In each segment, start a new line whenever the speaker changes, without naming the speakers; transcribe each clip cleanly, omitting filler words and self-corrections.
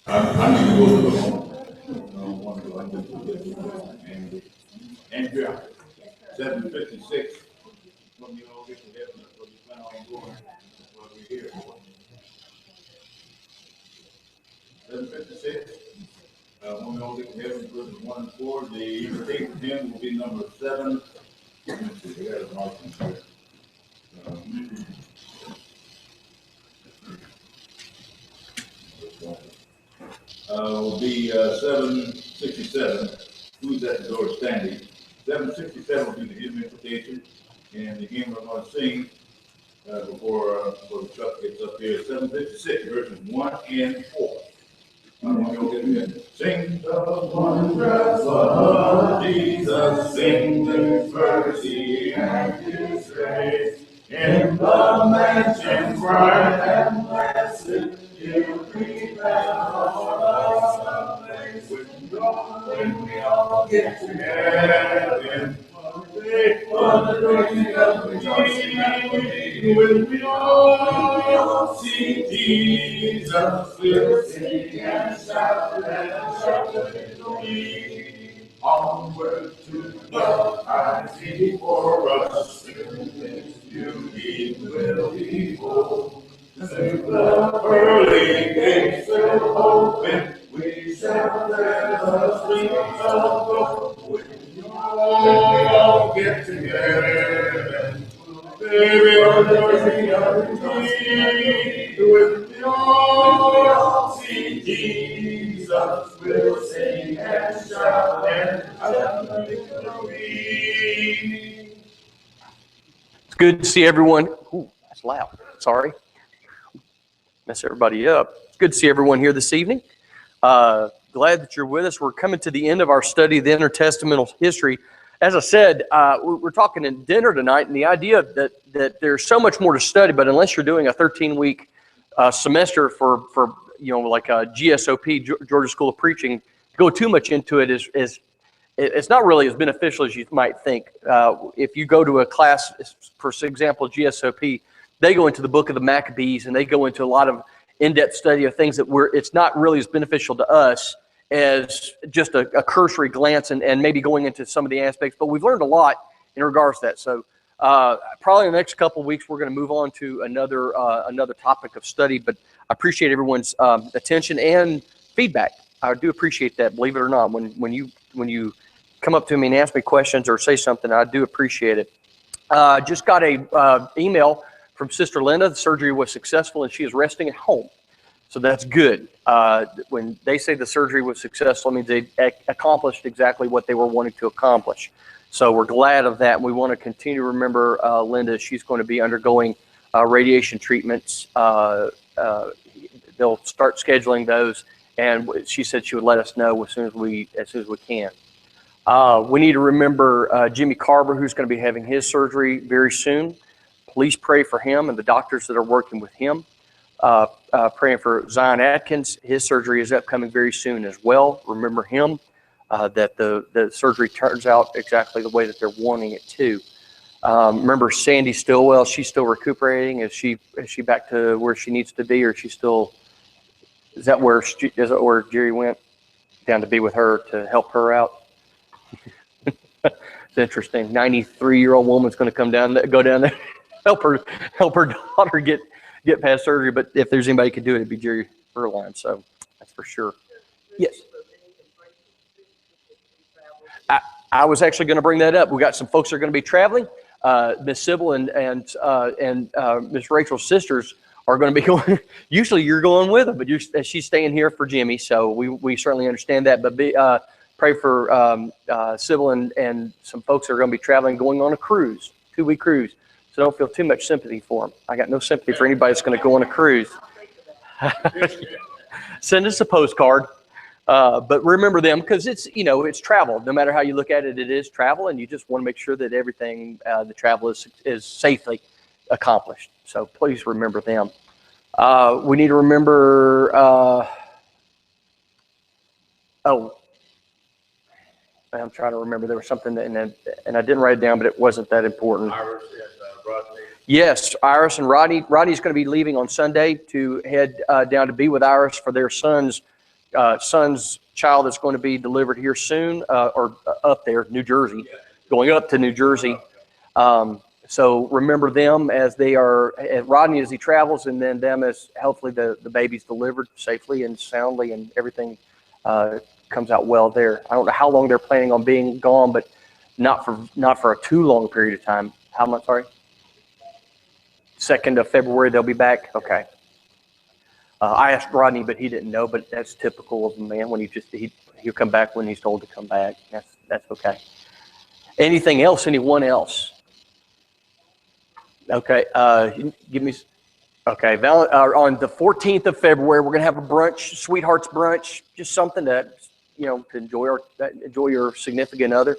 I need to go to the home. Andrea, 7:56. When you all get to heaven, that's what you plan on going. That's what we're here for. 7:56. When we all get to heaven, verses 1 and 4, the invitation hymn will be number 7. Let me see, we got a marking here. Will be 767. Who's at the door standing? 767 will be the hymn invitation, and the hymn we're going to sing before the truck gets up here. 756 verses 1 and 4. Sing the wondrous of Jesus, sing His mercy and His grace. In the mansion bright and blessed, He'll prepare for us a place. When we all get to heaven, for the day of rejoicing, when we all see Jesus, we'll sing and shout victory. Onward to the heights before us, beauty will be full. Soon the pearly gates will open, we shall let the streets of gold. When we all get together, baby, when we all see Jesus, we'll sing and shout victory.
It's good to see everyone. Ooh, that's loud. Sorry. Mess everybody up. It's good to see everyone here this evening. Glad that you're with us. We're coming to the end of our study of the Inter-Testamental history. As I said, we're talking in dinner tonight, and the idea that there's so much more to study, but unless you're doing a 13-week semester for like a GSOP, Georgia School of Preaching, to go too much into it is it's not really as beneficial as you might think. If you go to a class, for example, GSOP, they go into the book of the Maccabees, and they go into a lot of in-depth study of things that it's not really as beneficial to us as just a cursory glance and maybe going into some of the aspects. But we've learned a lot in regards to that. So probably in the next couple of weeks, we're going to move on to another topic of study. But I appreciate everyone's attention and feedback. I do appreciate that, believe it or not. When you come up to me and ask me questions or say something, I do appreciate it. Just got a email from Sister Linda. The surgery was successful, and she is resting at home. So that's good. When they say the surgery was successful, it means they accomplished exactly what they were wanting to accomplish. So we're glad of that. We want to continue to remember Linda. She's going to be undergoing radiation treatments. They'll start scheduling those, and she said she would let us know as soon as we can. We need to remember Jimmy Carver, who's going to be having his surgery very soon. Please pray for him and the doctors that are working with him. Praying for Zion Atkins. His surgery is upcoming very soon as well. Remember him, that the surgery turns out exactly the way that they're wanting it to. Remember Sandy Stillwell. She's still recuperating. Is she back to where she needs to be, or is she still? Is that where Jerry went down to be with her to help her out? It's interesting. 93-year-old woman's going to go down there, help her daughter get past surgery. But if there's anybody who could do it, it'd be Jerry Erline. So that's for sure. Yes. I was actually going to bring that up. We got some folks that are going to be traveling. Miss Sybil and Miss Rachel's sisters are going to be going. Usually you're going with them, but she's staying here for Jimmy. So we certainly understand that. But pray for Sybil and some folks that are going to be traveling, going on a cruise, 2-week cruise. So don't feel too much sympathy for them. I got no sympathy for anybody that's going to go on a cruise. Send us a postcard. But remember them, because it's travel. No matter how you look at it, it is travel, and you just want to make sure that everything, the travel is safely accomplished. So please remember them. We need to remember, I'm trying to remember. There was something, and I didn't write it down, but it wasn't that important.
Iris and Rodney.
Yes, Iris and Rodney. Rodney's going to be leaving on Sunday to head down to be with Iris for their son's son's child that's going to be delivered here soon, or up there, New Jersey, going up to New Jersey. So remember them as they are, Rodney as he travels, and then them as hopefully the baby's delivered safely and soundly, and everything comes out well there. I don't know how long they're planning on being gone, but not for a too long period of time. How much? Sorry. 2nd of February they'll be back. Okay. I asked Rodney, but he didn't know. But that's typical of a man when he'll come back when he's told to come back. That's okay. Anything else? Anyone else? Okay. Give me. Okay. On the 14th of February, we're gonna have a brunch, Sweethearts brunch, just something that to enjoy your significant other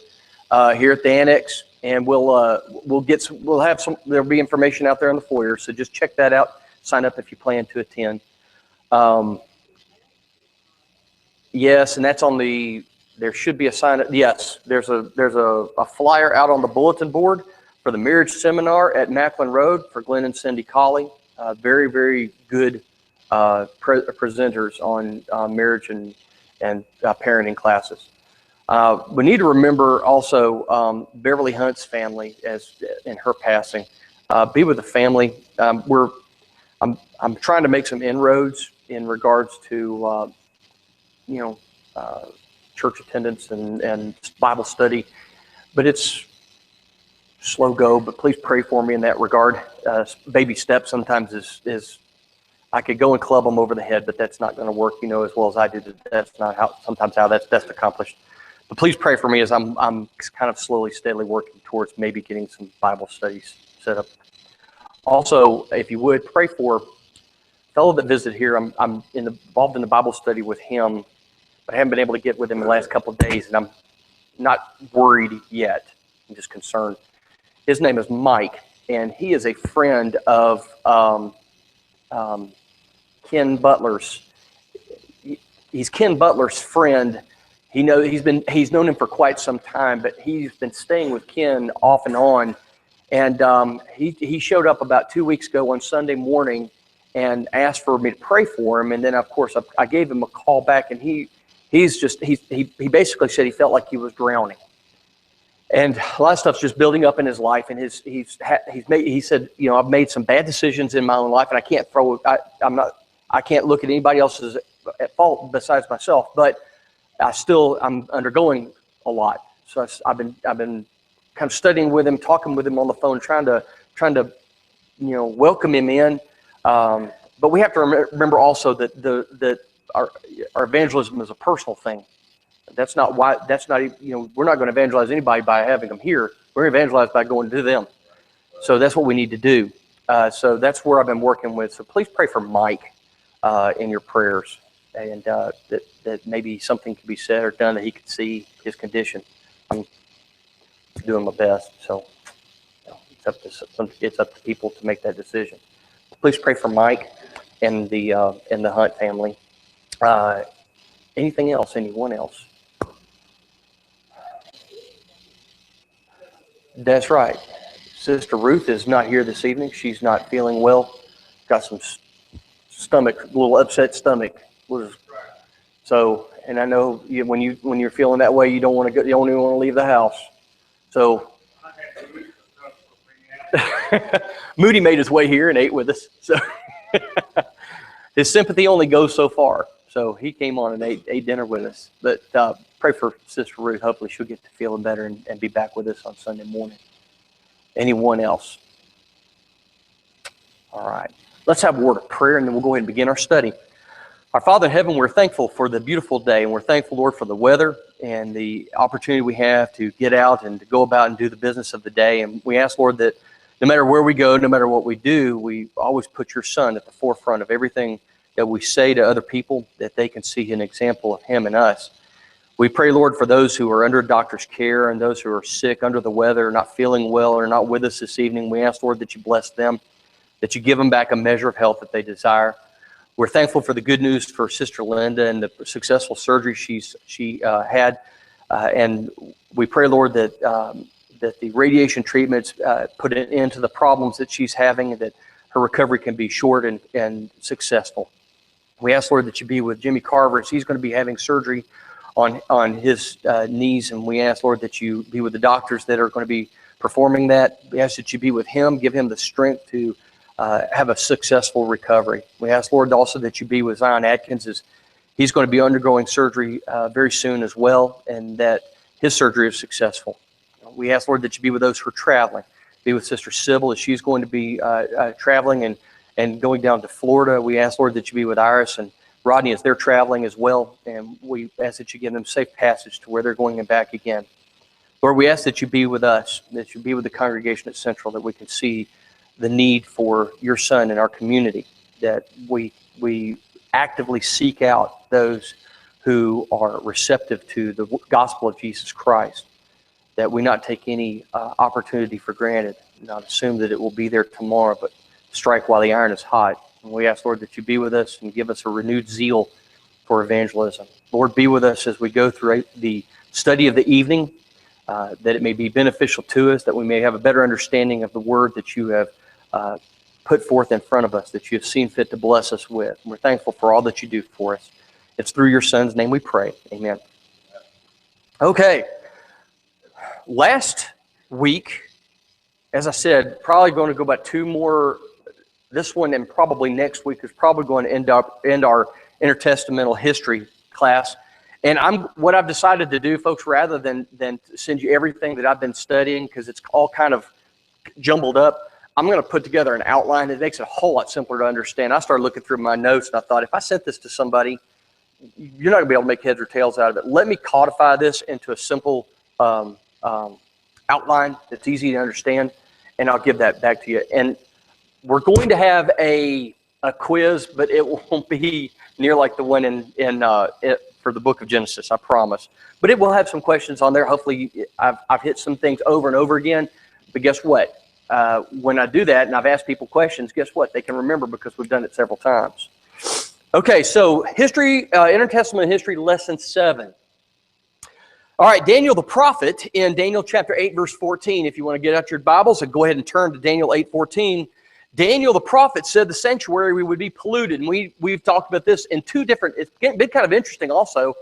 here at the annex, and we'll have some. There'll be information out there in the foyer, so just check that out. Sign up if you plan to attend. Yes, and that's on the. There should be a sign up. Yes, there's a flyer out on the bulletin board for the marriage seminar at Macklin Road for Glenn and Cindy Colley. Very, very good presenters on marriage and parenting classes. We need to remember also Beverly Hunt's family as in her passing. Be with the family. I'm trying to make some inroads in regards to church attendance and Bible study, but it's slow go. But please pray for me in that regard. Baby steps sometimes is I could go and club them over the head, but that's not going to work, as well as I do. That's not how that's accomplished. But please pray for me as I'm kind of slowly, steadily working towards maybe getting some Bible studies set up. Also, if you would, pray for a fellow that visited here. I'm involved in the Bible study with him, but I haven't been able to get with him in the last couple of days, and I'm not worried yet. I'm just concerned. His name is Mike, and he is a friend of Ken Butler's. He's Ken Butler's friend. He's known him for quite some time, but he's been staying with Ken off and on. And he showed up about 2 weeks ago on Sunday morning and asked for me to pray for him. And then, of course, I gave him a call back, and he basically said he felt like he was drowning. And a lot of stuff's just building up in his life. And he said, I've made some bad decisions in my own life, and I can't look at anybody else's at fault besides myself. But I'm undergoing a lot. So I've been kind of studying with him, talking with him on the phone, trying to welcome him in. But we have to remember also that our evangelism is a personal thing. We're not going to evangelize anybody by having them here. We're evangelized by going to them. So that's what we need to do. So that's where I've been working with. So please pray for Mike in your prayers, and that maybe something could be said or done that he could see his condition. I'm doing my best. So it's up to people to make that decision. Please pray for Mike and the Hunt family. Anything else? Anyone else? That's right. Sister Ruth is not here this evening. She's not feeling well. Got some little upset stomach. So, and I know when you're feeling that way, you don't want to go. You don't even want to leave the house. So, Moody made his way here and ate with us. So, his sympathy only goes so far. So he came on and ate dinner with us. But pray for Sister Ruth. Hopefully she'll get to feeling better and be back with us on Sunday morning. Anyone else? All right. Let's have a word of prayer, and then we'll go ahead and begin our study. Our Father in heaven, we're thankful for the beautiful day, and we're thankful, Lord, for the weather and the opportunity we have to get out and to go about and do the business of the day. And we ask, Lord, that no matter where we go, no matter what we do, we always put your Son at the forefront of everything that we say to other people, that they can see an example of him and us. We pray, Lord, for those who are under doctor's care and those who are sick, under the weather, not feeling well, or not with us this evening. We ask, Lord, that you bless them, that you give them back a measure of health that they desire. We're thankful for the good news for Sister Linda and the successful surgery she had. And we pray, Lord, that the radiation treatments put an end to the problems that she's having, and that her recovery can be short and successful. We ask, Lord, that you be with Jimmy Carver as he's going to be having surgery on his knees. And we ask, Lord, that you be with the doctors that are going to be performing that. We ask that you be with him, give him the strength to have a successful recovery. We ask, Lord, also that you be with Zion Atkins as he's going to be undergoing surgery very soon as well, and that his surgery is successful. We ask, Lord, that you be with those who are traveling. Be with Sister Sybil as she's going to be traveling and going down to Florida. We ask, Lord, that you be with Iris and Rodney as they're traveling as well, and we ask that you give them safe passage to where they're going and back again. Lord, we ask that you be with us, that you be with the congregation at Central, that we can see the need for your Son in our community, that we actively seek out those who are receptive to the gospel of Jesus Christ, that we not take any opportunity for granted, not assume that it will be there tomorrow, but strike while the iron is hot. And we ask, Lord, that you be with us and give us a renewed zeal for evangelism. Lord, be with us as we go through the study of the evening, that it may be beneficial to us, that we may have a better understanding of the word that you have put forth in front of us, that you have seen fit to bless us with. And we're thankful for all that you do for us. It's through your Son's name we pray. Amen. Okay. Last week, as I said, probably going to go about two more. This one and probably next week is probably going to end our Inter-Testamental history class. And what I've decided to do, folks, rather than send you everything that I've been studying, because it's all kind of jumbled up, I'm going to put together an outline that makes it a whole lot simpler to understand. I started looking through my notes, and I thought, if I sent this to somebody, you're not going to be able to make heads or tails out of it. Let me codify this into a simple outline that's easy to understand, and I'll give that back to you. And we're going to have a quiz, but it won't be near like the one for the book of Genesis, I promise. But it will have some questions on there. Hopefully, I've hit some things over and over again. But guess what? When I do that and I've asked people questions, guess what? They can remember because we've done it several times. Okay, so history, Inter-Testament history, lesson 7. All right, Daniel the prophet in Daniel chapter 8, verse 14. If you want to get out your Bibles and go ahead and turn to Daniel 8:14. Daniel the prophet said the sanctuary would be polluted. And we've talked about this in two different, it's been kind of interesting also.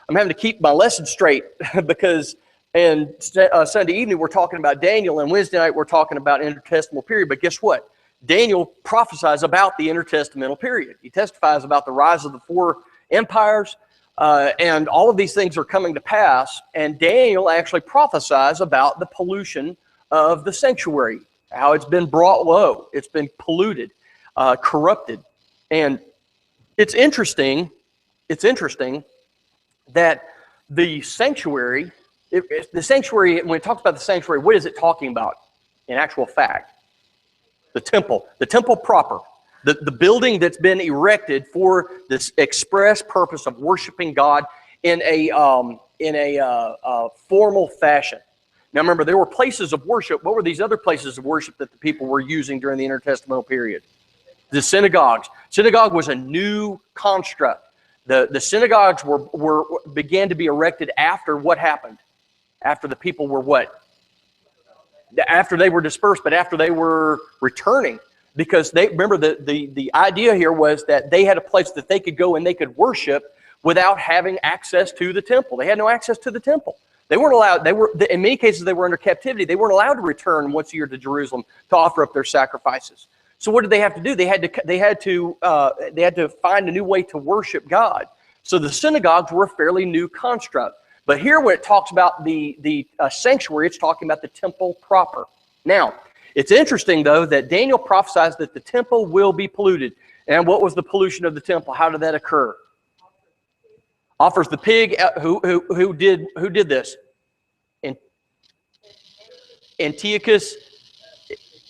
I'm having to keep my lesson straight because Sunday evening we're talking about Daniel, and Wednesday night we're talking about intertestamental period. But guess what? Daniel prophesies about the intertestamental period. He testifies about the rise of the 4 empires, and all of these things are coming to pass. And Daniel actually prophesies about the pollution of the sanctuary, how it's been brought low, it's been polluted, corrupted. And it's interesting that the sanctuary, when it talks about the sanctuary, what is it talking about in actual fact? The temple proper, the building that's been erected for this express purpose of worshiping God in a formal fashion. Now remember, there were places of worship. What were these other places of worship that the people were using during the intertestamental period? The synagogues. Synagogue was a new construct. The synagogues began to be erected after what happened? After the people were what? After they were dispersed, but after they were returning. Because remember, the idea here was that they had a place that they could go and they could worship without having access to the temple. They had no access to the temple. They weren't allowed. In many cases, they were under captivity. They weren't allowed to return once a year to Jerusalem to offer up their sacrifices. So what did they have to do? They had to find a new way to worship God. So the synagogues were a fairly new construct. But here, when it talks about the sanctuary, it's talking about the temple proper. Now, it's interesting though that Daniel prophesies that the temple will be polluted. And what was the pollution of the temple? How did that occur? Offers the pig. Who did this? Antiochus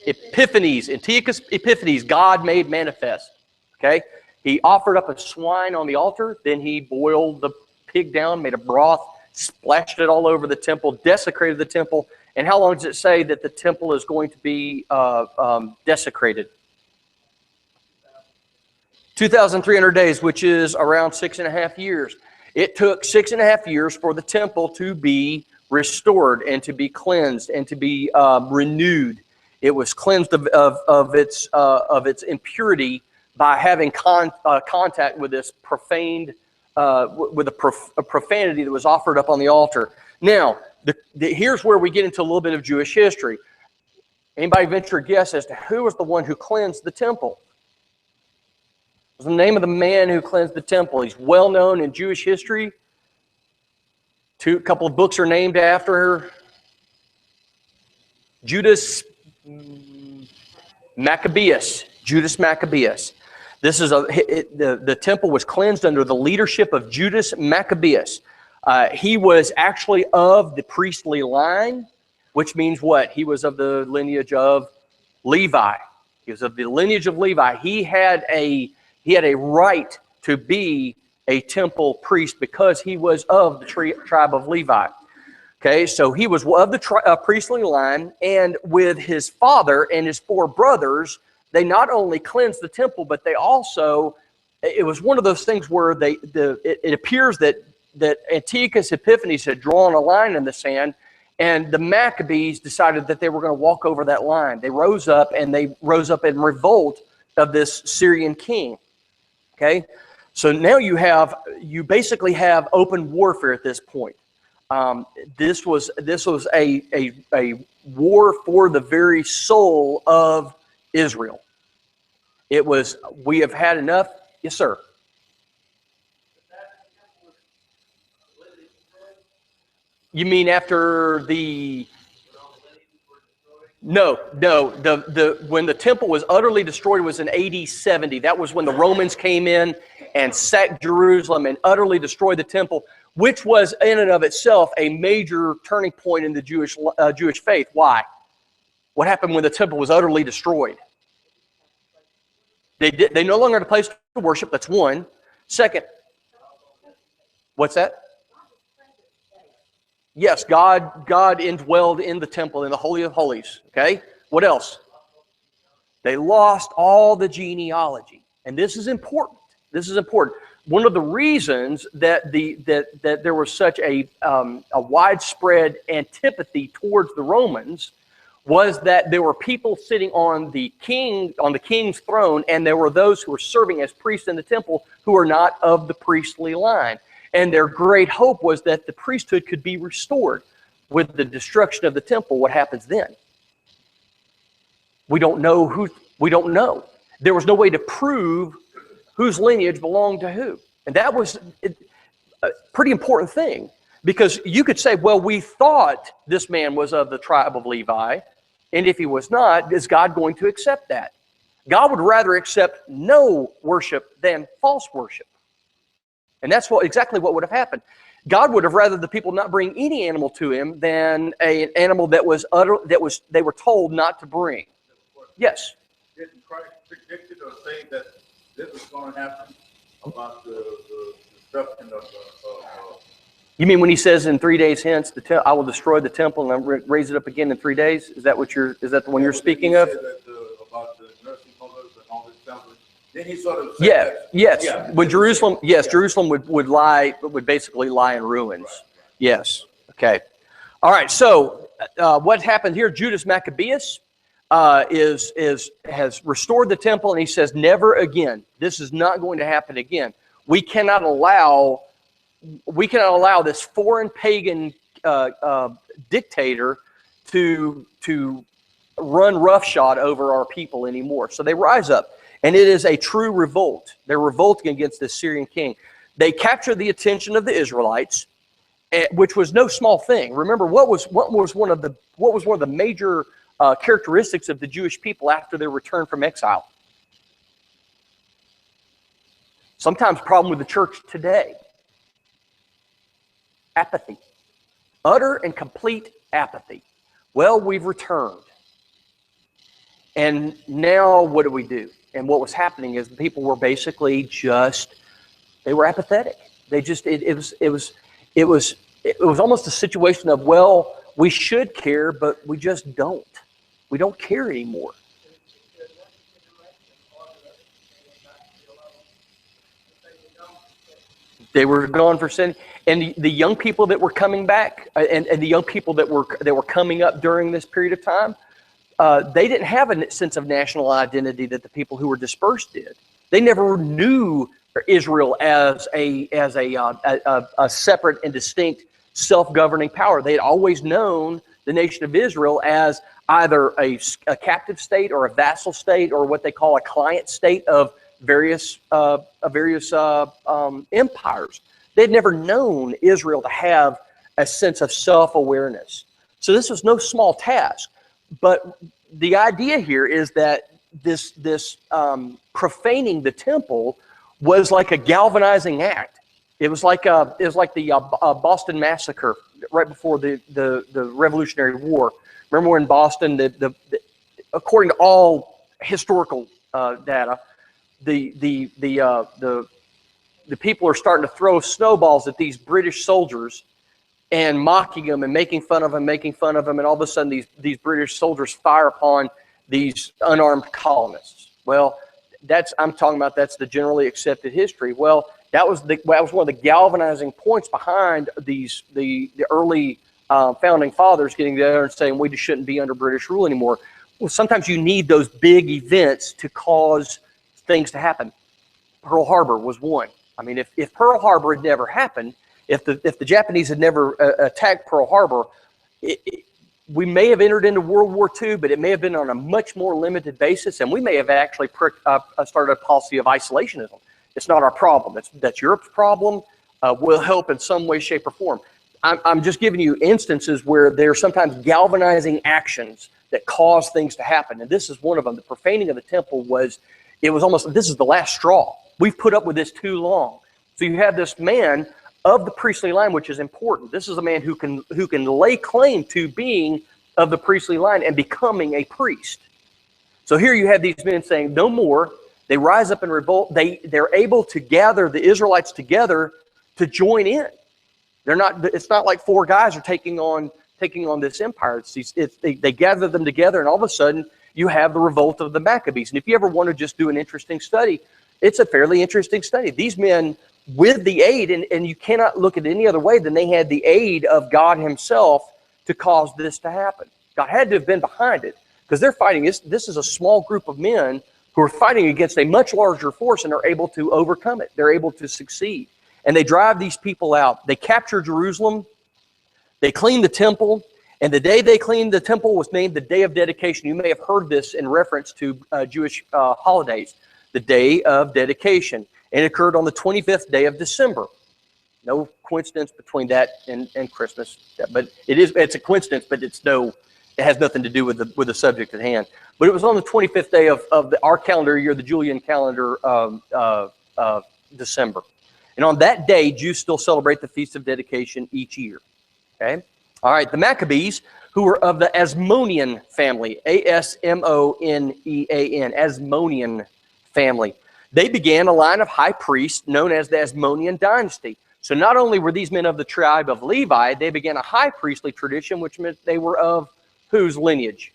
Epiphanes, God made manifest. Okay, he offered up a swine on the altar. Then he boiled the pig down, made a broth, splashed it all over the temple, desecrated the temple. And how long does it say that the temple is going to be desecrated? 2,300 days, which is around 6.5 years. It took 6.5 years for the temple to be restored and to be cleansed and to be renewed. It was cleansed of its impurity by having contact with this profaned, with a profanity that was offered up on the altar. Now, here's where we get into a little bit of Jewish history. Anybody venture a guess as to who was the one who cleansed the temple? What was the name of the man who cleansed the temple? He's well known in Jewish history. A couple of books are named after Judas Maccabeus. Judas Maccabeus. This is the temple was cleansed under the leadership of Judas Maccabeus. He was actually of the priestly line, which means what? He was of the lineage of Levi. He was of the lineage of Levi. He had a right to be a temple priest because he was of the tribe of Levi. Okay, so he was of the priestly line, and with his father and his 4 brothers, they not only cleansed the temple, but they also, it was one of those things where it appears that Antiochus Epiphanes had drawn a line in the sand, and the Maccabees decided that they were going to walk over that line. They rose up in revolt of this Syrian king. Okay, so now you basically have open warfare at this point. This was a war for the very soul of Israel. It was, we have had enough. Yes, sir. You mean after the? No. When the temple was utterly destroyed was in AD 70. That was when the Romans came in and sacked Jerusalem and utterly destroyed the temple, which was in and of itself a major turning point in the Jewish faith. Why? What happened when the temple was utterly destroyed? They no longer had a place to worship. That's one. Second, what's that? Yes, God indwelled in the temple, in the Holy of Holies. Okay? What else? They lost all the genealogy. And this is important. This is important. One of the reasons that there was such a widespread antipathy towards the Romans was that there were people sitting on the king's throne, and there were those who were serving as priests in the temple who were not of the priestly line. And their great hope was that the priesthood could be restored. With the destruction of the temple, what happens then? We don't know. There was no way to prove whose lineage belonged to who. And that was a pretty important thing, because you could say, well, we thought this man was of the tribe of Levi, and if he was not, is God going to accept that? God would rather accept no worship than false worship. And that's exactly what would have happened. God would have rather the people not bring any animal to him than an animal that they were told not to bring. Yes.
Didn't Christ predict it or say that this was going to happen about the destruction of
You mean when he says in 3 days hence, I will destroy the temple and I'll raise it up again in 3 days? Is that the one you're speaking of?
About the nursing mothers and all this stuff. Then he sort of said
yes.
Yeah.
When Jerusalem, Jerusalem would basically lie in ruins.
Right.
Yes. Okay. All right. So what happened here? Judas Maccabeus has restored the temple, and he says, never again. This is not going to happen again. We cannot allow this foreign pagan dictator to run roughshod over our people anymore. So they rise up. And it is a true revolt. They're revolting against the Syrian king. They capture the attention of the Israelites, which was no small thing. Remember, what was one of the major characteristics of the Jewish people after their return from exile? Sometimes problem with the church today. Apathy. Utter and complete apathy. Well, we've returned. And now what do we do? And what was happening is the people were basically they were apathetic. It was almost a situation of, well, we should care, but we just don't. We don't care anymore. They were gone for sin. And the young people that were coming back, and the young people that were coming up during this period of time, they didn't have a sense of national identity that the people who were dispersed did. They never knew Israel as a separate and distinct self-governing power. They had always known the nation of Israel as either a captive state or a vassal state, or what they call a client state of various empires. They'd never known Israel to have a sense of self-awareness. So this was no small task. But the idea here is that this profaning the temple was like a galvanizing act. It was like the Boston Massacre right before the Revolutionary War. Remember when Boston, according to all historical data, the people are starting to throw snowballs at these British soldiers and mocking them and making fun of them, and all of a sudden these British soldiers fire upon these unarmed colonists. Well, I'm talking about that's the generally accepted history. Well, that was one of the galvanizing points behind the early founding fathers getting together and saying we just shouldn't be under British rule anymore. Well, sometimes you need those big events to cause things to happen. Pearl Harbor was one. I mean, if Pearl Harbor had never happened, if the Japanese had never attacked Pearl Harbor, we may have entered into World War II, but it may have been on a much more limited basis, and we may have actually started a policy of isolationism. It's not our problem. That's Europe's problem. We'll help in some way, shape, or form. I'm just giving you instances where there are sometimes galvanizing actions that cause things to happen, and this is one of them. The profaning of the temple was almost, this is the last straw. We've put up with this too long. So you have this man of the priestly line, which is important. This is a man who can lay claim to being of the priestly line and becoming a priest. So here you have these men saying, no more. They rise up in revolt. They're able to gather the Israelites together to join in. It's not like four guys are taking on this empire. They gather them together, and all of a sudden you have the revolt of the Maccabees. And if you ever want to just do an interesting study, it's a fairly interesting study. These men, with the aid, and you cannot look at it any other way than they had the aid of God himself to cause this to happen. God had to have been behind it, because they're fighting. This is a small group of men who are fighting against a much larger force and are able to overcome it. They're able to succeed. And they drive these people out. They capture Jerusalem. They clean the temple. And the day they cleaned the temple was named the Day of Dedication. You may have heard this in reference to Jewish holidays, the Day of Dedication. And it occurred on the 25th day of December. No coincidence between that and Christmas, but it's a coincidence, but it has nothing to do with the subject at hand. But it was on the 25th day of our calendar year, the Julian calendar of December. And on that day, Jews still celebrate the Feast of Dedication each year. Okay? All right, the Maccabees, who were of the Asmonean family, Asmonean, Asmonean family. They began a line of high priests known as the Asmonean dynasty. So not only were these men of the tribe of Levi, they began a high priestly tradition, which meant they were of whose lineage?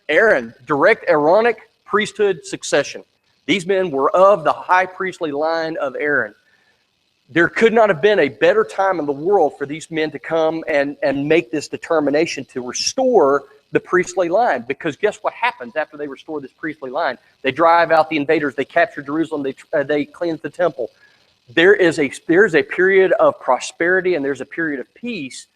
Aaron, direct Aaronic priesthood succession. These men were of the high priestly line of Aaron. There could not have been a better time in the world for these men to come and make this determination to restore the priestly line, because guess what happens after they restore this priestly line? They drive out the invaders. They capture Jerusalem. They cleanse the temple. There's a period of prosperity, and there's a period of peace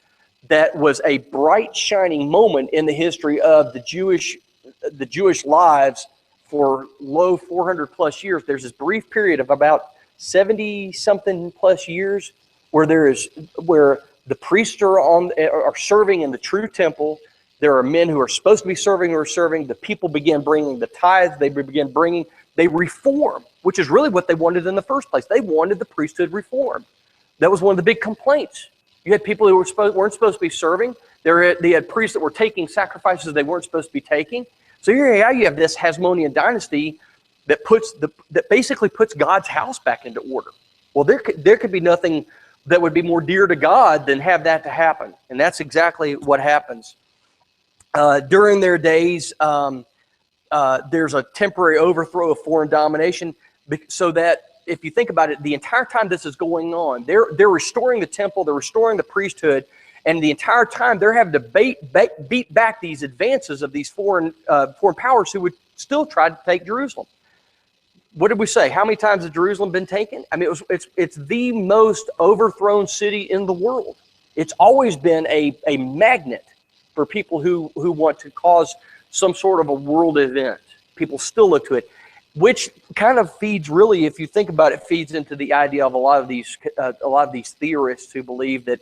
that was a bright, shining moment in the history of the Jewish lives for 400 plus years. There's this brief period of about 70 something plus years where the priests are serving in the true temple. There are men who are supposed to be serving who are serving. The people begin bringing the tithes. They reform, which is really what they wanted in the first place. They wanted the priesthood reformed. That was one of the big complaints. You had people who weren't supposed to be serving. They had priests that were taking sacrifices they weren't supposed to be taking. So here you have this Hasmonean dynasty that basically puts God's house back into order. Well, there could be nothing that would be more dear to God than have that to happen, and that's exactly what happens. During their days, there's a temporary overthrow of foreign domination, so that if you think about it, the entire time this is going on, they're restoring the temple, they're restoring the priesthood, and the entire time they're having to beat back these advances of these foreign powers who would still try to take Jerusalem. what did we say? How many times has Jerusalem been taken? I mean, it's the most overthrown city in the world. It's always been a magnet for people who want to cause some sort of a world event. People still look to it, which kind of feeds, really, if you think about it, feeds into the idea of a lot of these theorists who believe that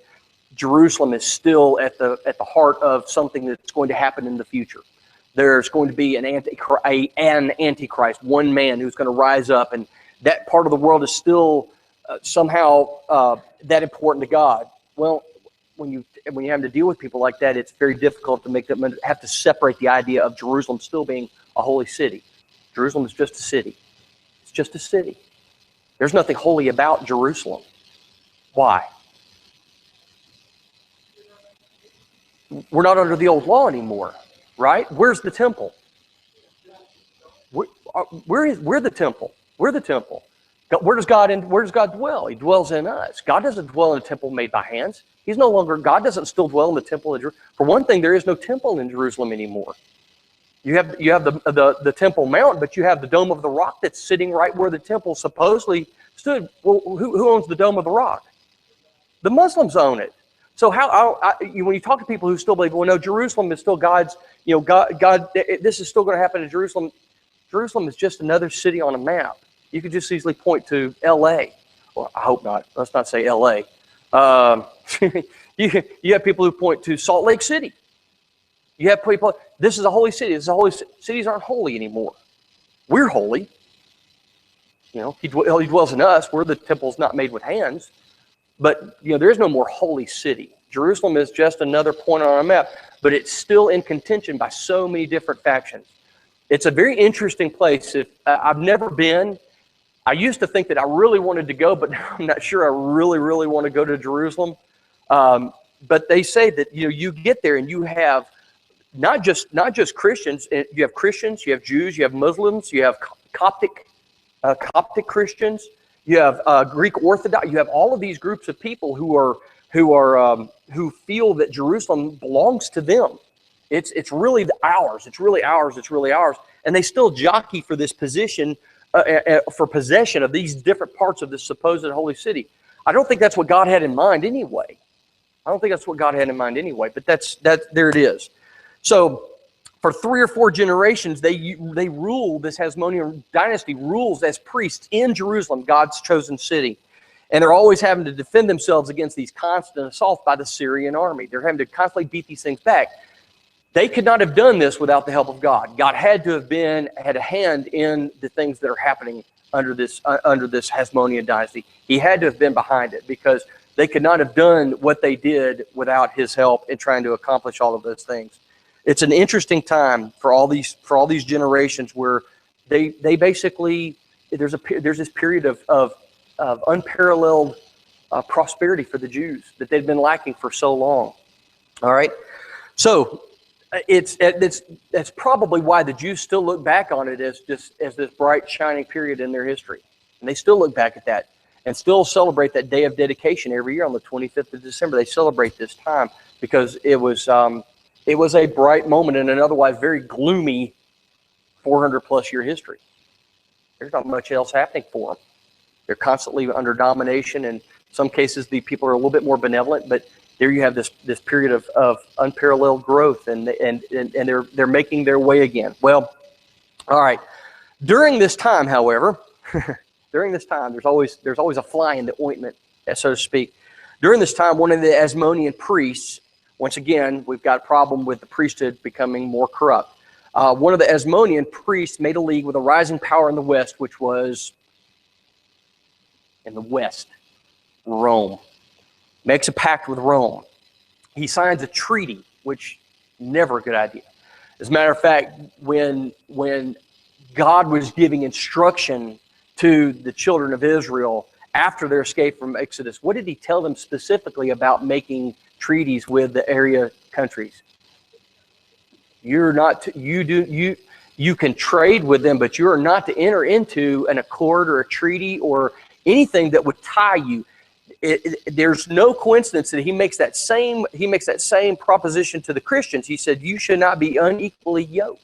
Jerusalem is still at the heart of something that's going to happen in the future. There's going to be an antichrist, one man who's going to rise up, and that part of the world is still somehow that important to God. Well, when you have to deal with people like that, it's very difficult to make them have to separate the idea of Jerusalem still being a holy city. Jerusalem is just a city. It's just a city. There's nothing holy about Jerusalem. Why? We're not under the old law anymore, right? Where's the temple? We're the temple. We're the temple. Where does God dwell? He dwells in us. God doesn't dwell in a temple made by hands. He's no longer, God doesn't still dwell in the temple of Jerusalem. For one thing, there is no temple in Jerusalem anymore. You have the Temple Mount, but you have the Dome of the Rock that's sitting right where the temple supposedly stood. Well, who owns the Dome of the Rock? The Muslims own it. So when you talk to people who still believe, well, no, Jerusalem is still God's, God, this is still going to happen in Jerusalem. Jerusalem is just another city on a map. You could just easily point to L.A. Well, I hope not. Let's not say L.A. You have people who point to Salt Lake City. You have people, this is a holy city. This is a holy cities aren't holy anymore. We're holy. He dwells in us. We're the temples not made with hands. But there is no more holy city. Jerusalem is just another point on our map, but it's still in contention by so many different factions. It's a very interesting place. I've never been. I used to think that I really wanted to go, but now I'm not sure I really, really want to go to Jerusalem. But they say that you get there and you have not just Christians. You have Christians, you have Jews, you have Muslims, you have Coptic Christians. You have Greek Orthodox. You have all of these groups of people who feel that Jerusalem belongs to them. It's really ours. It's really ours. It's really ours. And they still jockey for this position, for possession of these different parts of this supposed holy city. I don't think that's what God had in mind anyway. But there it is. So for 3 or 4 generations, they rule, this Hasmonean dynasty rules as priests in Jerusalem, God's chosen city. And they're always having to defend themselves against these constant assaults by the Syrian army. They're having to constantly beat these things back. They could not have done this without the help of God. God had to have had a hand in the things that are happening under this Hasmonean dynasty. He had to have been behind it, because they could not have done what they did without his help in trying to accomplish all of those things. It's an interesting time for all these generations where they basically, there's this period of unparalleled prosperity for the Jews that they've been lacking for so long. All right, so that's probably why the Jews still look back on it as this bright shining period in their history, and they still look back at that and still celebrate that day of dedication every year on the 25th of December. They celebrate this time because it was a bright moment in an otherwise very gloomy 400-plus year history. There's not much else happening for them. They're constantly under domination. In some cases, the people are a little bit more benevolent, but there you have this period of unparalleled growth, and they're making their way again. Well, all right. During this time, however, there's always a fly in the ointment, so to speak. During this time, one of the Hasmonean priests, once again, we've got a problem with the priesthood becoming more corrupt. One of the Hasmonean priests made a league with a rising power in the west, which was in the west, Rome. Makes a pact with Rome. He signs a treaty, which never a good idea. As a matter of fact, when God was giving instruction to the children of Israel after their escape from Exodus, what did he tell them specifically about making treaties with the area countries? You can trade with them, but you are not to enter into an accord or a treaty or anything that would tie you. There's no coincidence that he makes that same proposition to the Christians. He said, you should not be unequally yoked.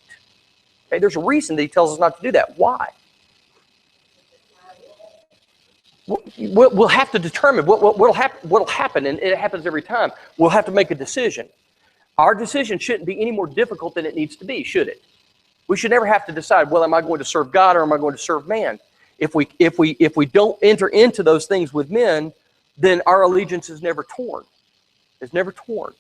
Okay, there's a reason that he tells us not to do that. Why? we'll have to determine what'll happen, and it happens every time. We'll have to make a decision. Our decision shouldn't be any more difficult than it needs to be, should it? We should never have to decide, well, am I going to serve God or am I going to serve man? If we don't enter into those things with men, then our allegiance is never torn. It's never torn.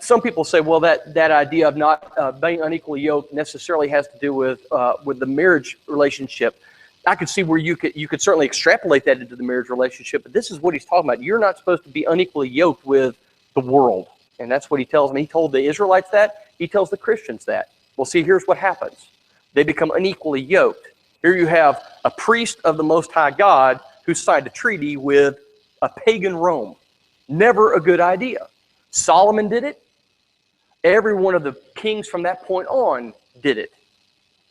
Some people say, well, that idea of not being unequally yoked necessarily has to do with the marriage relationship. I could see where you could certainly extrapolate that into the marriage relationship, but this is what he's talking about. You're not supposed to be unequally yoked with the world, and that's what he tells them. He told the Israelites that. He tells the Christians that. Well, see, here's what happens. They become unequally yoked. Here you have a priest of the Most High God who signed a treaty with a pagan Rome. Never a good idea. Solomon did it. Every one of the kings from that point on did it.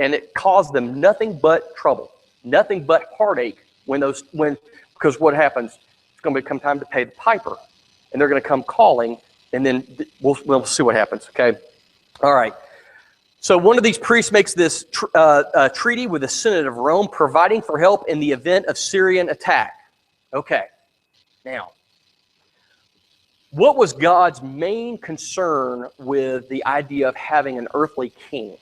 And it caused them nothing but trouble, nothing but heartache because what happens, it's going to become time to pay the piper. And they're going to come calling, and then we'll see what happens, okay? All right. So one of these priests makes this treaty with the Senate of Rome, providing for help in the event of Syrian attack. Okay. Now, what was God's main concern with the idea of having an earthly king?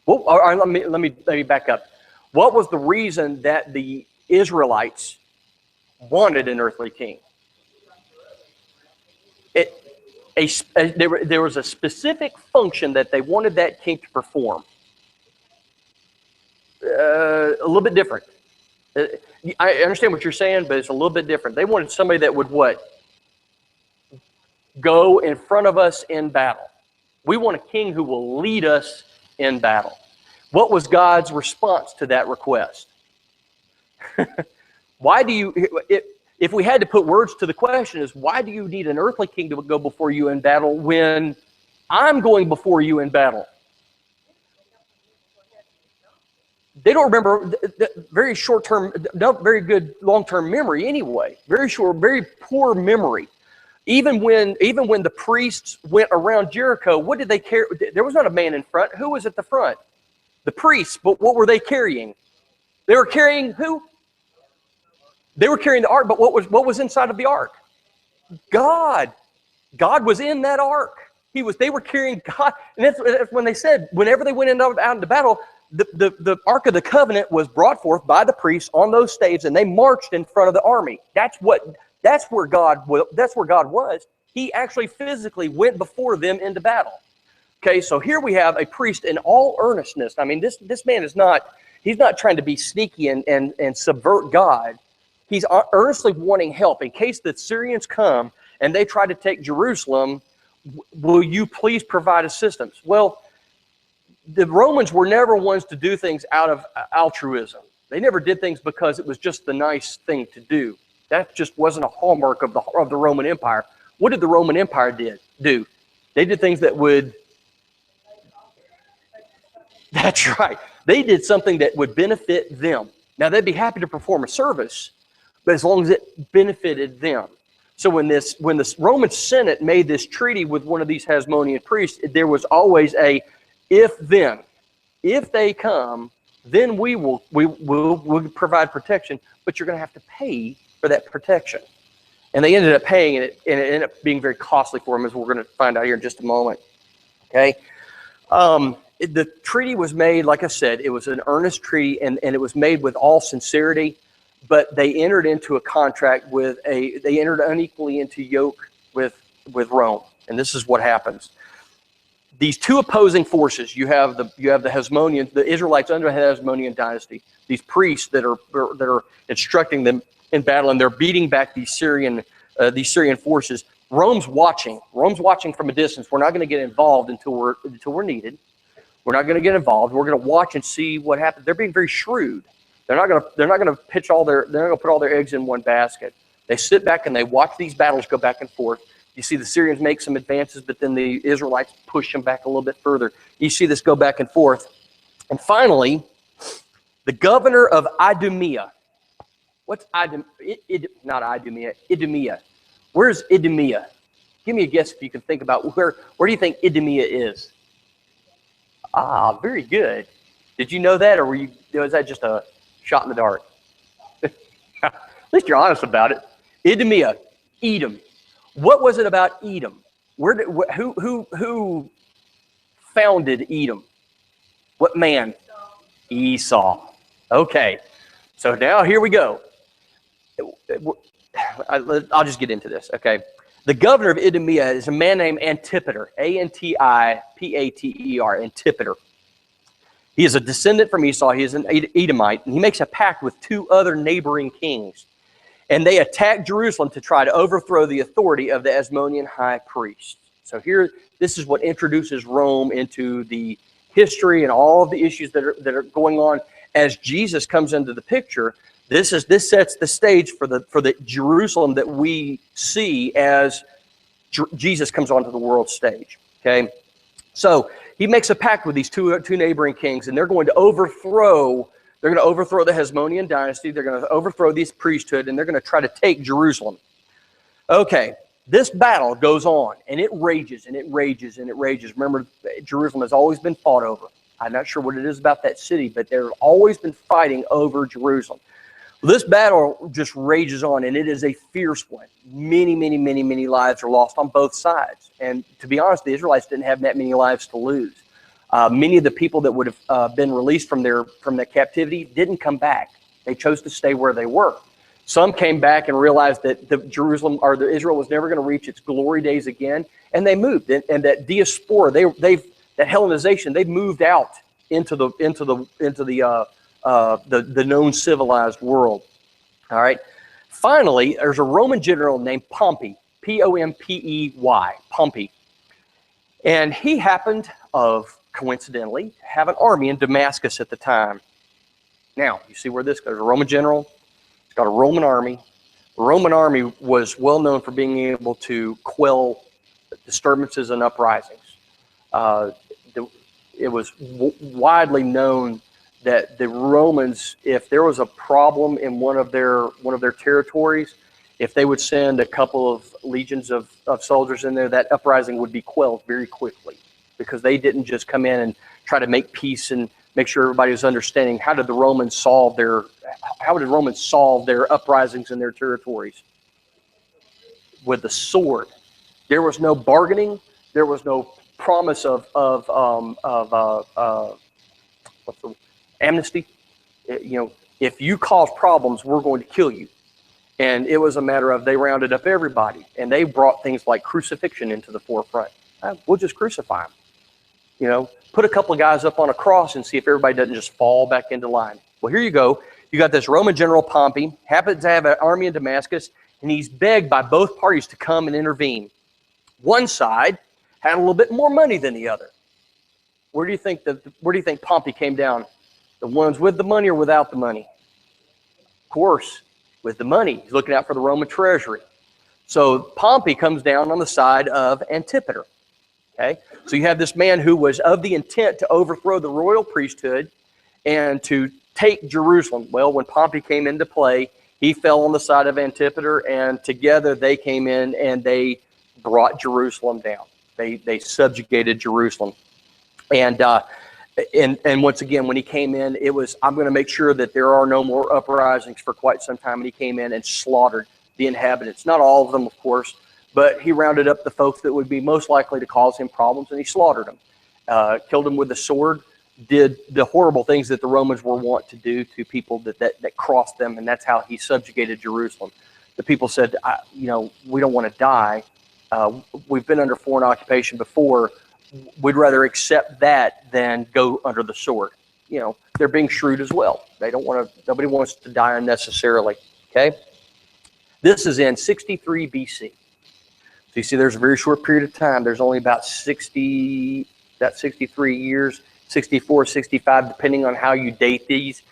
Well, let me back up. What was the reason that the Israelites wanted an earthly king? There was a specific function that they wanted that king to perform. A little bit different. I understand what you're saying, but it's a little bit different. They wanted somebody that would what? Go in front of us in battle. We want a king who will lead us in battle. What was God's response to that request? If we had to put words to the question, is why do you need an earthly king to go before you in battle when I'm going before you in battle? They don't remember very short-term, not very good long-term memory anyway. Very short, very poor memory. Even when the priests went around Jericho, what did they carry? There was not a man in front. Who was at the front? The priests. But what were they carrying? They were carrying who? They were carrying the ark. But what was inside of the ark? God. God was in that ark. They were carrying God. And that's when they said, whenever they went out into battle, the Ark of the Covenant was brought forth by the priests on those staves, and they marched in front of the army. That's where God was. He actually physically went before them into battle. Okay, so here we have a priest in all earnestness. I mean, this man he's not trying to be sneaky and subvert God. He's earnestly wanting help in case the Syrians come and they try to take Jerusalem. Will you please provide assistance? Well, the Romans were never ones to do things out of altruism. They never did things because it was just the nice thing to do. That just wasn't a hallmark of the Roman Empire. What did the Roman Empire do? They did things that would... That's right. They did something that would benefit them. Now, they'd be happy to perform a service, but as long as it benefited them. So when the Roman Senate made this treaty with one of these Hasmonean priests, there was always a if-then. If they come, then we'll provide protection, but you're going to have to pay for that protection. And they ended up paying, and it ended up being very costly for them, as we're going to find out here in just a moment. Okay? The treaty was made, like I said, it was an earnest treaty, and it was made with all sincerity, but they entered into a contract they entered unequally into yoke with Rome. And this is what happens. These two opposing forces, you have the Hasmoneans, the Israelites under the Hasmonean dynasty, these priests that are instructing them in battle, and they're beating back these Syrian forces. Rome's watching from a distance. We're not going to get involved until we're needed. We're not going to get involved. We're going to watch and see what happens. They're being very shrewd. They're not going to put all their eggs in one basket. They sit back and they watch these battles go back and forth. You see the Syrians make some advances, but then the Israelites push them back a little bit further. You see this go back and forth. And finally, the governor of Idumea. What's Idumea? Not Idumea, Idumea. Where's Idumea? Give me a guess if you can think about where do you think Idumea is? Ah, very good. Did you know that, or was that just a shot in the dark? At least you're honest about it. Idumea, Edom. What was it about Edom? Who founded Edom? What man? Esau. Okay, so now here we go. I'll just get into this, okay? The governor of Idumea is a man named Antipater, Antipater, Antipater. He is a descendant from Esau. He is an Edomite, and he makes a pact with two other neighboring kings. And they attack Jerusalem to try to overthrow the authority of the Asmonean high priest. So here, this is what introduces Rome into the history and all of the issues that are going on as Jesus comes into the picture. This sets the stage for the Jerusalem that we see as Jesus comes onto the world stage. Okay, so he makes a pact with these two neighboring kings, and they're going to overthrow. They're going to overthrow the Hasmonean dynasty. They're going to overthrow this priesthood, and they're going to try to take Jerusalem. Okay, this battle goes on, and it rages, and it rages, and it rages. Remember, Jerusalem has always been fought over. I'm not sure what it is about that city, but they've always been fighting over Jerusalem. This battle just rages on, and it is a fierce one. Many, many, many, many lives are lost on both sides. And to be honest, the Israelites didn't have that many lives to lose. Many of the people that would have been released from their captivity didn't come back. They chose to stay where they were. Some came back and realized that the Israel was never going to reach its glory days again, and they moved. And that diaspora, that Hellenization, they moved out into the known civilized world. All right. Finally, there's a Roman general named Pompey, Pompey, Pompey. And he happened coincidentally, have an army in Damascus at the time. Now, you see where this goes. A Roman general, he's got a Roman army. The Roman army was well known for being able to quell disturbances and uprisings. It was widely known that the Romans, if there was a problem in one of their territories, if they would send a couple of legions of soldiers in there, that uprising would be quelled very quickly, because they didn't just come in and try to make peace and make sure everybody was understanding. How did Romans solve their uprisings in their territories? With the sword. There was no bargaining. There was no promise of amnesty. If you cause problems, we're going to kill you. And it was a matter of they rounded up everybody, and they brought things like crucifixion into the forefront. We'll just crucify them. Put a couple of guys up on a cross and see if everybody doesn't just fall back into line. Well, here you go. You got this Roman general Pompey, happens to have an army in Damascus, and he's begged by both parties to come and intervene. One side had a little bit more money than the other. Where do you think Pompey came down? The ones with the money or without the money? Of course, with the money. He's looking out for the Roman treasury. So Pompey comes down on the side of Antipater. Okay, so you have this man who was of the intent to overthrow the royal priesthood and to take Jerusalem. Well, when Pompey came into play, he fell on the side of Antipater, and together they came in and they brought Jerusalem down. They subjugated Jerusalem. And once again, when he came in, it was, I'm going to make sure that there are no more uprisings for quite some time. And he came in and slaughtered the inhabitants. Not all of them, of course, but he rounded up the folks that would be most likely to cause him problems, and he slaughtered them. Killed them with the sword, did the horrible things that the Romans were wont to do to people that crossed them, and that's how he subjugated Jerusalem. The people said, we don't want to die. We've been under foreign occupation before. We'd rather accept that than go under the sword. They're being shrewd as well. Nobody wants to die unnecessarily. Okay? This is in 63 BC. So you see there's a very short period of time. There's only about 63 years, 64, 65, depending on how you date these.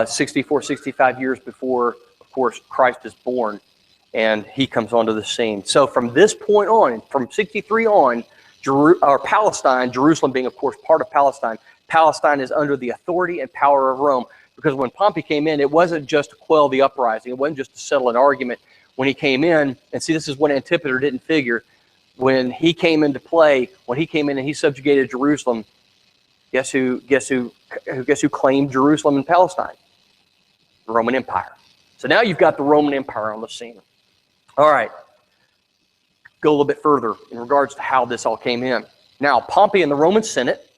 64, 65 years before, of course, Christ is born, and he comes onto the scene. So from this point on, from 63 on, Palestine, Jerusalem being, of course, part of Palestine, Palestine is under the authority and power of Rome. Because when Pompey came in, it wasn't just to quell the uprising. It wasn't just to settle an argument. When he came in, and see, this is what Antipater didn't figure. When he came into play, when he came in and he subjugated Jerusalem, guess who claimed Jerusalem and Palestine? The Roman Empire. So now you've got the Roman Empire on the scene. All right. Go a little bit further in regards to how this all came in. Now, Pompey and the Roman Senate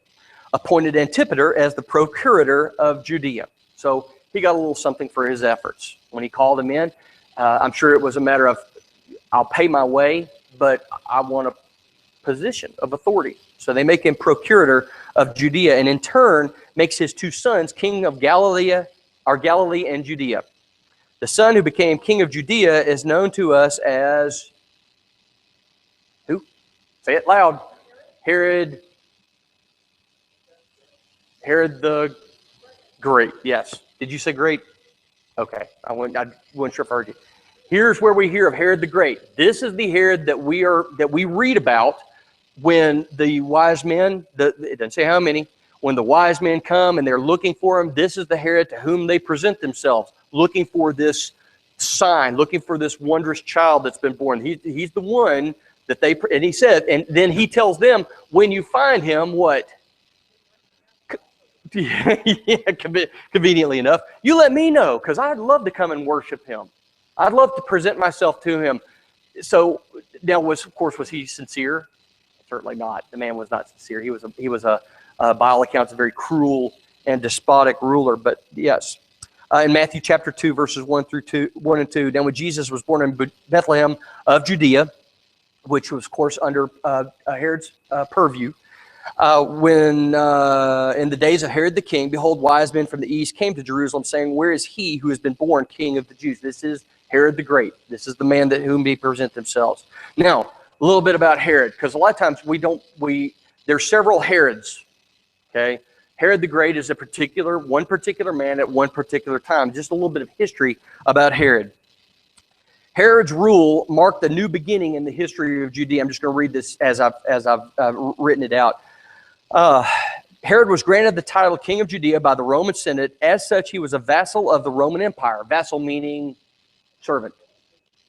appointed Antipater as the procurator of Judea. So he got a little something for his efforts. When he called him in, I'm sure it was a matter of, I'll pay my way, but I want a position of authority. So they make him procurator of Judea, and in turn makes his two sons king of Galilee and Judea. The son who became king of Judea is known to us as, who? Say it loud. Herod the Great. Yes. Did you say great? Okay. I wasn't sure if I heard you. Here's where we hear of Herod the Great. This is the Herod that we read about when the wise men, it doesn't say how many, when the wise men come and they're looking for him, this is the Herod to whom they present themselves, looking for this sign, looking for this wondrous child that's been born. He's the one that and he said, and then he tells them, when you find him, what? Yeah, conveniently enough, you let me know, because I'd love to come and worship him. I'd love to present myself to him. So now, was he sincere? Certainly not. The man was not sincere. He was a by all accounts, a very cruel and despotic ruler. But yes, in Matthew chapter 2, verses 1 and 2, now when Jesus was born in Bethlehem of Judea, which was, of course, under Herod's purview, when in the days of Herod the king, behold, wise men from the east came to Jerusalem, saying, where is he who has been born king of the Jews? This is Herod the Great. This is the man whom they present themselves. Now, a little bit about Herod, because a lot of times there's several Herods. Okay, Herod the Great is one particular man at one particular time. Just a little bit of history about Herod. Herod's rule marked the new beginning in the history of Judea. I'm just going to read this as I've written it out. Herod was granted the title King of Judea by the Roman Senate. As such, he was a vassal of the Roman Empire. Vassal meaning servant.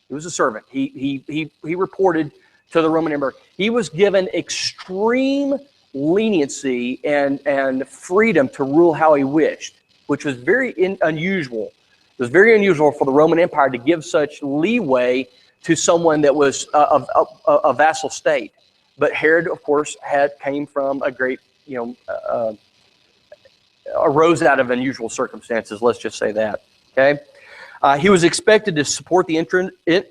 He was a servant. He reported to the Roman Empire. He was given extreme leniency and freedom to rule how he wished, which was very unusual. It was very unusual for the Roman Empire to give such leeway to someone that was a vassal state. But Herod, of course, came from a great, arose out of unusual circumstances. Let's just say that. Okay, he was expected to support the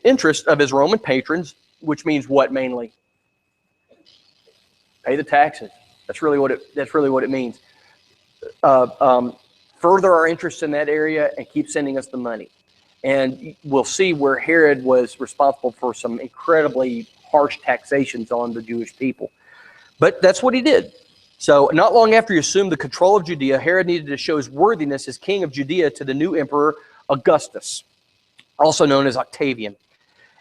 interest of his Roman patrons, which means what mainly? Pay the taxes. That's really what it means. Further our interest in that area and keep sending us the money. And we'll see where Herod was responsible for some incredibly harsh taxations on the Jewish people. But that's what he did. So not long after he assumed the control of Judea, Herod needed to show his worthiness as king of Judea to the new emperor Augustus, also known as Octavian,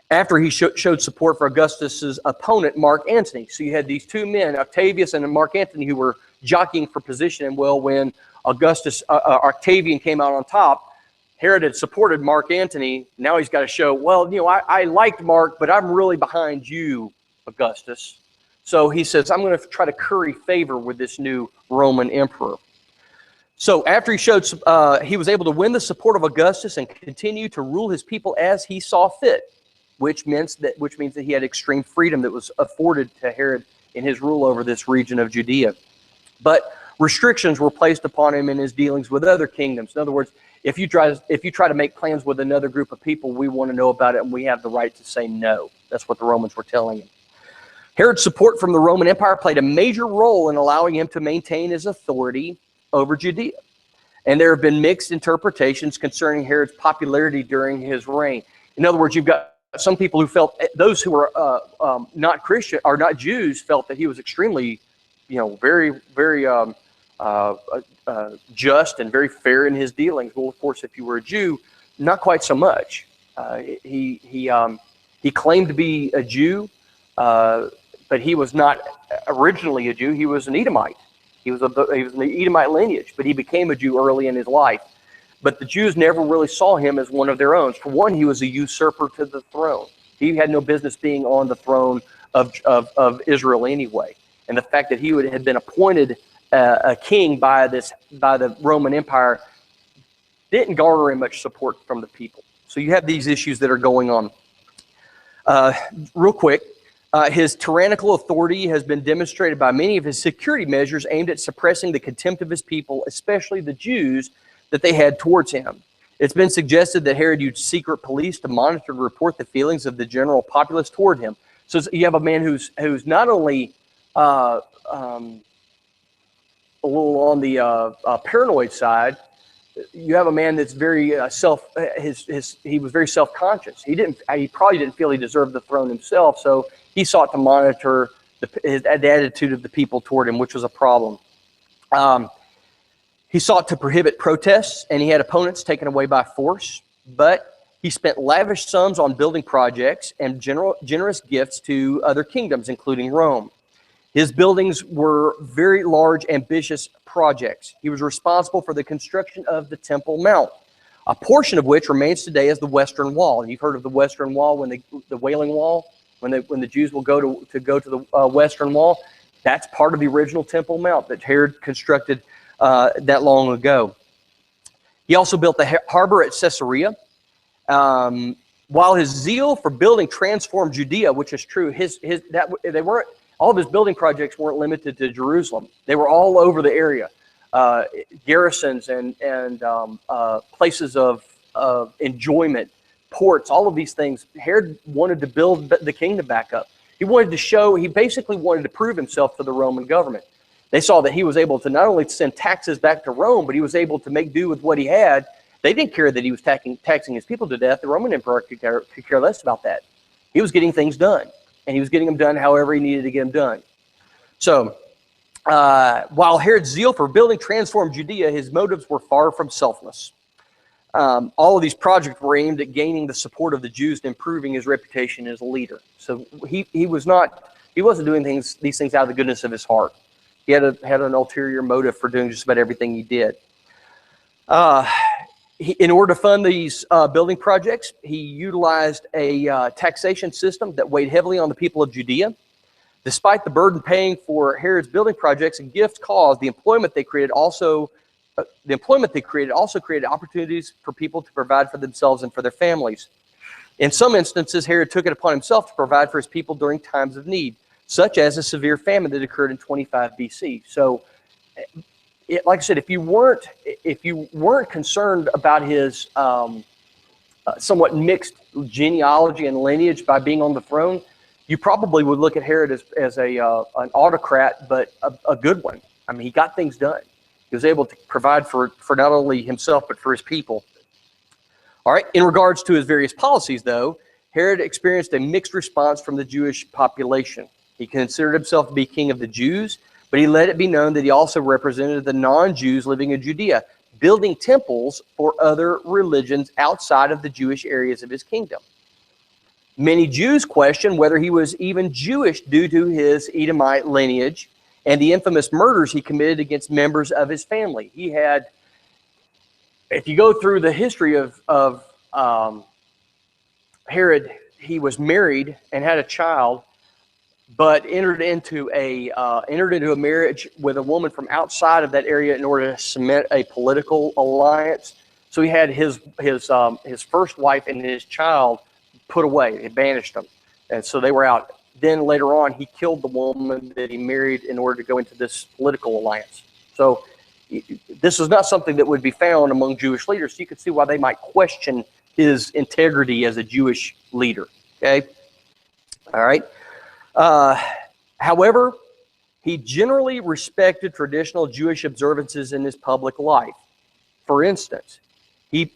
after he showed support for Augustus's opponent, Mark Antony. So you had these two men, Octavius and Mark Antony, who were jockeying for position. And well, when Octavian came out on top, Herod had supported Mark Antony. Now he's got to show, well, I liked Mark, but I'm really behind you, Augustus. So he says, I'm going to try to curry favor with this new Roman emperor. So after he was able to win the support of Augustus and continue to rule his people as he saw fit, which means that he had extreme freedom that was afforded to Herod in his rule over this region of Judea. But restrictions were placed upon him in his dealings with other kingdoms. In other words, if you try to make plans with another group of people, we want to know about it, and we have the right to say no. That's what the Romans were telling him. Herod's support from the Roman Empire played a major role in allowing him to maintain his authority over Judea. And there have been mixed interpretations concerning Herod's popularity during his reign. In other words, you've got some people who felt, those who were not Christian or not Jews, felt that he was extremely, very, very just and very fair in his dealings. Well, of course, if you were a Jew, not quite so much. He claimed to be a Jew, but he was not originally a Jew. He was an Edomite. He was an Edomite lineage, but he became a Jew early in his life. But the Jews never really saw him as one of their own. For one, he was a usurper to the throne. He had no business being on the throne of Israel anyway. And the fact that he had been appointed a king by the Roman Empire didn't garner him much support from the people. So you have these issues that are going on. Real quick, his tyrannical authority has been demonstrated by many of his security measures aimed at suppressing the contempt of his people, especially the Jews, that they had towards him. It's been suggested that Herod used secret police to monitor and report the feelings of the general populace toward him. So you have a man who's not only a little on the paranoid side. You have a man that's very he was very self-conscious. He probably didn't feel he deserved the throne himself, so he sought to monitor the attitude of the people toward him, which was a problem. He sought to prohibit protests, and he had opponents taken away by force, but he spent lavish sums on building projects and generous gifts to other kingdoms, including Rome. His buildings were very large, ambitious projects. He was responsible for the construction of the Temple Mount, a portion of which remains today as the Western Wall. And you've heard of the Western Wall, the Wailing Wall, when the Jews will go to the Western Wall. That's part of the original Temple Mount that Herod constructed that long ago. He also built the harbor at Caesarea. While his zeal for building transformed Judea, which is true, all of his building projects weren't limited to Jerusalem. They were all over the area, garrisons and places of enjoyment, ports, all of these things. Herod wanted to build the kingdom back up. He basically wanted to prove himself to the Roman government. They saw that he was able to not only send taxes back to Rome, but he was able to make do with what he had. They didn't care that he was taxing his people to death. The Roman emperor could care less about that. He was getting things done, and he was getting them done however he needed to get them done. So while Herod's zeal for building transformed Judea, his motives were far from selfless. All of these projects were aimed at gaining the support of the Jews and improving his reputation as a leader. So he wasn't doing these things out of the goodness of his heart. He had an ulterior motive for doing just about everything he did. In order to fund these building projects, he utilized a taxation system that weighed heavily on the people of Judea. Despite the burden paying for Herod's building projects and gift cause, the employment they created also created opportunities for people to provide for themselves and for their families. In some instances, Herod took it upon himself to provide for his people during times of need, such as a severe famine that occurred in 25 BC. So, like I said, if you weren't concerned about his somewhat mixed genealogy and lineage by being on the throne, you probably would look at Herod as an autocrat, but a good one. I mean, he got things done. He was able to provide for not only himself, but for his people. All right, in regards to his various policies, though, Herod experienced a mixed response from the Jewish population. He considered himself to be king of the Jews, but he let it be known that he also represented the non-Jews living in Judea, building temples for other religions outside of the Jewish areas of his kingdom. Many Jews questioned whether he was even Jewish due to his Edomite lineage and the infamous murders he committed against members of his family. He had, if you go through the history of Herod, he was married and had a child, but entered into a marriage with a woman from outside of that area in order to cement a political alliance. So he had his first wife and his child put away. He banished them, and so they were out. Then later on, he killed the woman that he married in order to go into this political alliance. So this is not something that would be found among Jewish leaders. So you could see why they might question his integrity as a Jewish leader. Okay, all right. However, he generally respected traditional Jewish observances in his public life. For instance,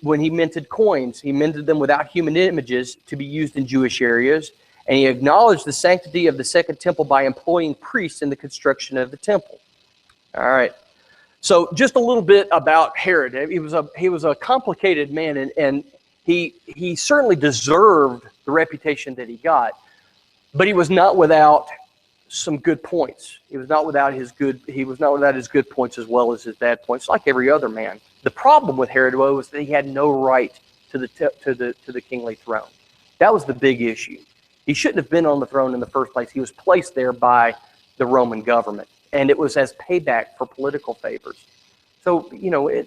when he minted coins, he minted them without human images to be used in Jewish areas, and he acknowledged the sanctity of the Second Temple by employing priests in the construction of the temple. All right. So just a little bit about Herod. He was a complicated man, and he certainly deserved the reputation that he got. But he was not without some good points. He was not without his good points as well as his bad points, like every other man. The problem with Herod was that he had no right to the kingly throne. That was the big issue. He shouldn't have been on the throne in the first place. He was placed there by the Roman government, and it was as payback for political favors. So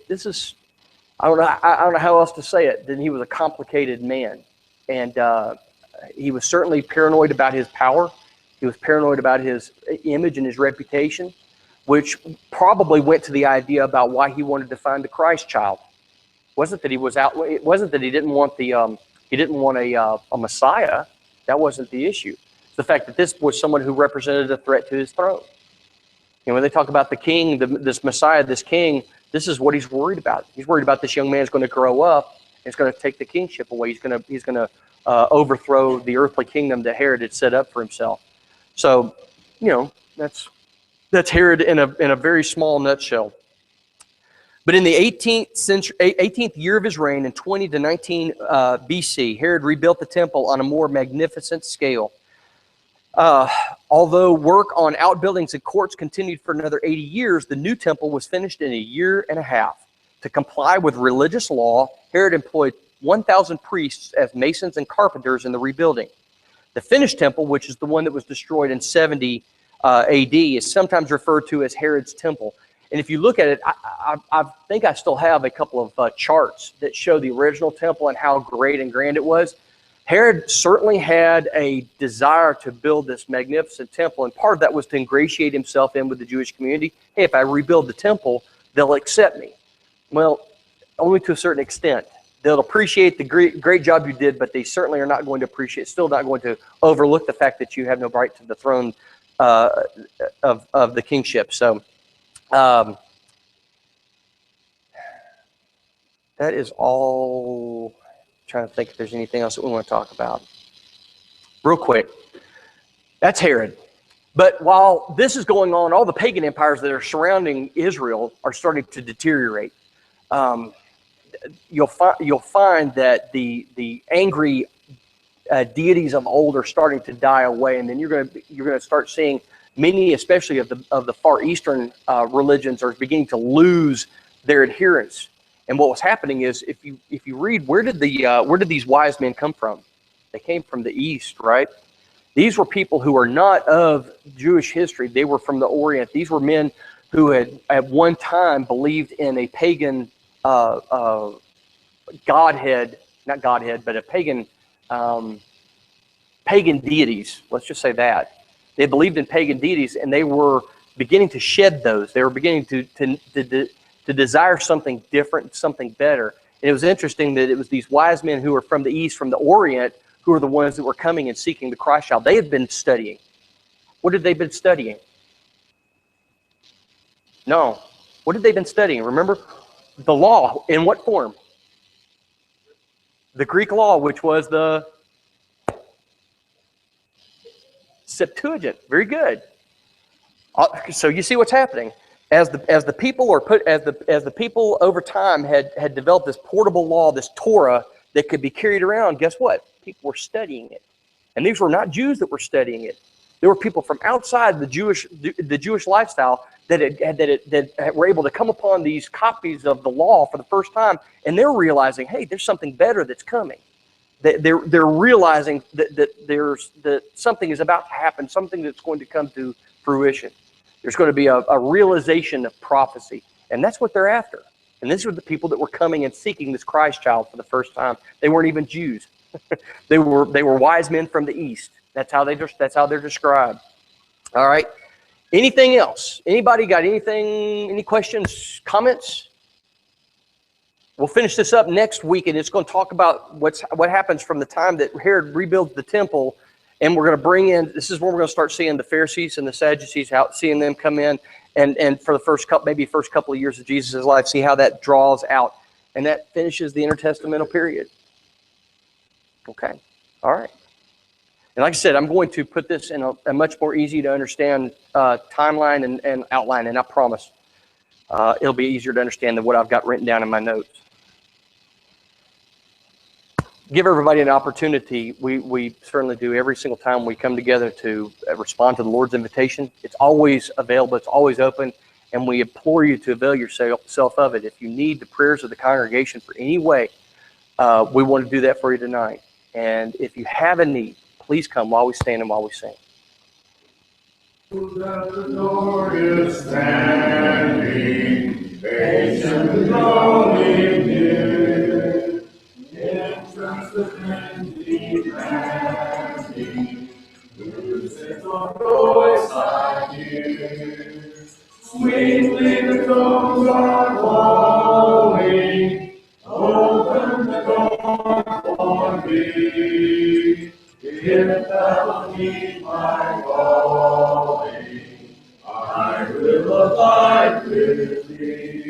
this is I don't know how else to say it. Then he was a complicated man, and he was certainly paranoid about his power. He was paranoid about his image and his reputation, which probably went to the idea about why he wanted to find the Christ child. It wasn't that he was out. It wasn't that he didn't want a Messiah. That wasn't the issue. It's the fact that this was someone who represented a threat to his throne. When they talk about the king, this Messiah, this king, this is what he's worried about. He's worried about this young man's going to grow up and it's going to take the kingship away. He's going to overthrow the earthly kingdom that Herod had set up for himself. So, that's Herod in a very small nutshell. But in the 18th year of his reign, in 20 to 19 BC, Herod rebuilt the temple on a more magnificent scale. Although work on outbuildings and courts continued for another 80 years, the new temple was finished in a year and a half. To comply with religious law, Herod employed 1,000 priests as masons and carpenters in the rebuilding. The finished temple, which is the one that was destroyed in 70 AD, is sometimes referred to as Herod's temple. And if you look at it, I think I still have a couple of charts that show the original temple and how great and grand it was. Herod certainly had a desire to build this magnificent temple, and part of that was to ingratiate himself in with the Jewish community. Hey, if I rebuild the temple, they'll accept me. Well, only to a certain extent. They'll appreciate the great job you did, but they certainly are not going to still not going to overlook the fact that you have no right to the throne of the kingship. So that is all. Trying to think if there's anything else that we want to talk about. Real quick, that's Herod. But while this is going on, all the pagan empires that are surrounding Israel are starting to deteriorate. You'll find that the angry deities of old are starting to die away, and then you're going to start seeing many, especially of the Far Eastern religions, are beginning to lose their adherents. And what was happening is, if you read, where did these wise men come from? They came from the East, right? These were people who are not of Jewish history. They were from the Orient. These were men who had at one time believed in a pagan godhead, not godhead, but a pagan deities. Let's just say that. They believed in pagan deities, and they were beginning to shed those. They were beginning to desire something different, something better. And it was interesting that it was these wise men who were from the East, from the Orient, who were the ones that were coming and seeking the Christ child. They had been studying. What had they been studying? No. What had they been studying? Remember? The law. In what form? The Greek law, which was the Septuagint. Very good. So you see what's happening. As the people over time had developed this portable law, this Torah that could be carried around, guess what? People were studying it. And these were not Jews that were studying it. There were people from outside the Jewish lifestyle that were able to come upon these copies of the law for the first time, and they're realizing, hey, there's something better that's coming. They're realizing that something is about to happen, something that's going to come to fruition. There's going to be a realization of prophecy, and that's what they're after. And these were the people that were coming and seeking this Christ child for the first time. They weren't even Jews. They were wise men from the East. That's how they're described. All right. Anything else? Anybody got anything? Any questions? Comments? We'll finish this up next week, and it's going to talk about what happens from the time that Herod rebuilds the temple. And we're going to bring in, this is where we're going to start seeing the Pharisees and the Sadducees, seeing them come in, and for the first couple of years of Jesus' life, see how that draws out. And that finishes the Inter-Testamental period. Okay. All right. And like I said, I'm going to put this in a much more easy to understand timeline and outline, and I promise it'll be easier to understand than what I've got written down in my notes. Give everybody an opportunity. We certainly do every single time we come together to respond to the Lord's invitation. It's always available. It's always open. And we implore you to avail yourself of it. If you need the prayers of the congregation for any way, we want to do that for you tonight. And if you have a need, please come while we stand and while we sing.
Who's at the door is standing, patient and lonely. uncertainty landing. Sits on voice I hear. Sweetly the tones are calling. Open the door for me. If thou heed my calling, I will abide with thee.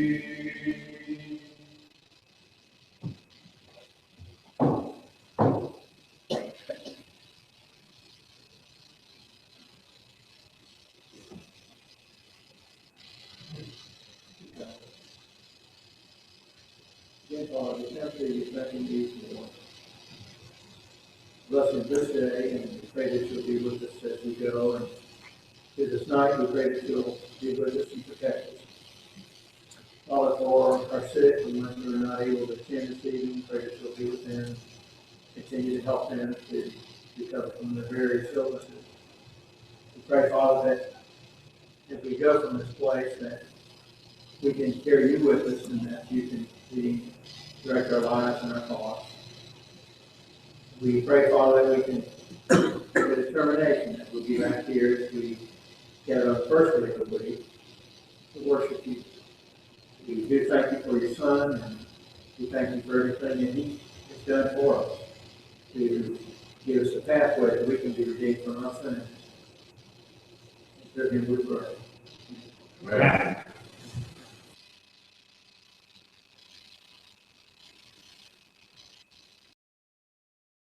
Dear Father, we come to you thanking you for blessing this day, and we pray that you'll be with us as we go. And through this night, we pray that you'll be with us and protect us. Father, for our sick, the ones who are not able to attend this evening, pray that you'll be with them, continue to help them to recover from their various illnesses. We pray, Father, that if we go from this place, that we can carry you with us and that you can direct our lives and our thoughts. We pray, Father, that we can have a determination that we'll be back here as we gather on the first day of the week to worship you. We do thank you for your Son, and we thank you for everything that he has done for us to give us a pathway that we can be redeemed from our sins. And through him we pray.
Amen.